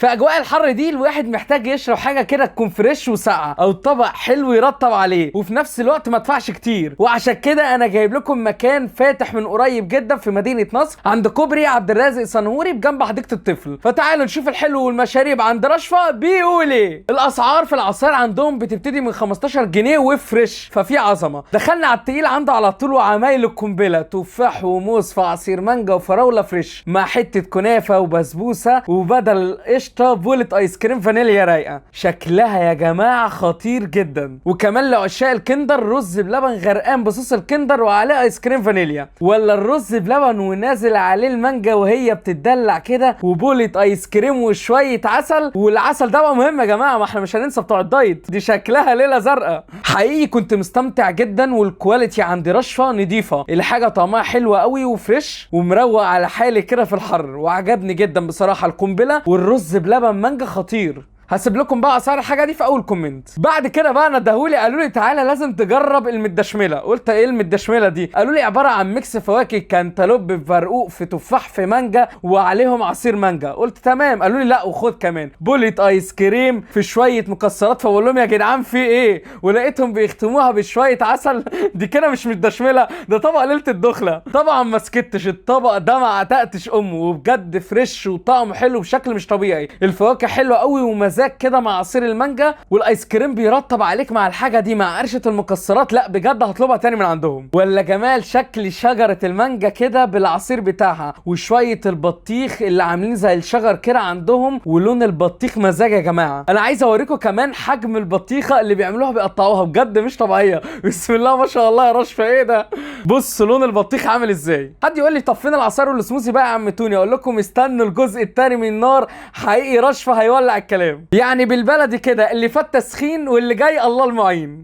في اجواء الحر دي الواحد محتاج يشرب حاجه كده تكون فريش وساقعه، او طبق حلو يرطب عليه وفي نفس الوقت ما ادفعش كتير. وعشان كده انا جايب لكم مكان فاتح من قريب جدا في مدينه نصر عند كوبري عبد الرازق صنهوري بجنب حديقه الطفل. فتعالوا نشوف الحلو والمشاريب عند رشفه بيقول ايه. الاسعار في العصير عندهم بتبتدي من 15 جنيه وفريش، ففي عظمه. دخلنا على التقيل عنده على طول وعمايل القنبله، تفاح وموز في عصير مانجا وفراوله فريش مع حته كنافه وبسبوسه، وبدل قشطه بولة ايس كريم فانيليا رايقه. شكلها يا جماعه خطير جدا. وكمان لعشاق الكندر رز بلبن غرقان بصوص الكندر وعليه ايس كريم فانيليا، ولا الرز بلبن ونازل عليه المانجا وهي بتدلع كده وبولة ايس كريم وشويه عسل. والعسل ده بقى مهم يا جماعه، ما احنا مش هننسى بتوع الدايت. دي شكلها ليله زرقاء. حقيقي كنت مستمتع جدا، والكواليتي عند رشفه نضيفه، الحاجه طعمها حلو قوي وفريش ومروق على حالي كده في الحر. وعجبني جدا بصراحه القنبله والرز بلبن مانجا خطير. هسيب لكم بقى اسعار الحاجه دي في اول كومنت. بعد كده بقى ندهولي قالوا لي تعالى لازم تجرب المدشمله. قلت ايه المدشمله دي؟ قالوا لي عباره عن ميكس فواكه، كانتالوب في برقوق في تفاح في مانجا وعليهم عصير مانجا. قلت تمام. قالوا لي لا وخد كمان بولة ايس كريم في شويه مكسرات. فبقول لهم يا جدعان في ايه؟ ولقيتهم بيختموها بشويه عسل. دي كده مش مدشمله، ده طبق ليله الدخله. طبعا ما سكتش، الطبق ده ما عتقتش امه، وبجد فريش وطعمه حلو بشكل مش طبيعي. الفواكه حلوه قوي ومزاج كده مع عصير المانجا، والايس كريم بيرطب عليك مع الحاجه دي مع قرشه المكسرات. لا بجد هطلبها تاني من عندهم. ولا جمال شكل شجره المانجا كده بالعصير بتاعها، وشويه البطيخ اللي عاملين زي الشجر كده عندهم، ولون البطيخ مزاج يا جماعه. انا عايز اوريكم كمان حجم البطيخه اللي بيعملوها، بيقطعوها بجد مش طبيعيه. بسم الله ما شاء الله يا رشفه، ايه ده؟ بص لون البطيخ عامل ازاي. حد يقول لي طب فين العصير والسموزي بقى يا عم توني؟ اقول لكم استنوا الجزء الثاني من النار. حقيقي رشفه هيولع الكلام. يعني بالبلدي كده اللي فات تسخين واللي جاي الله المعين.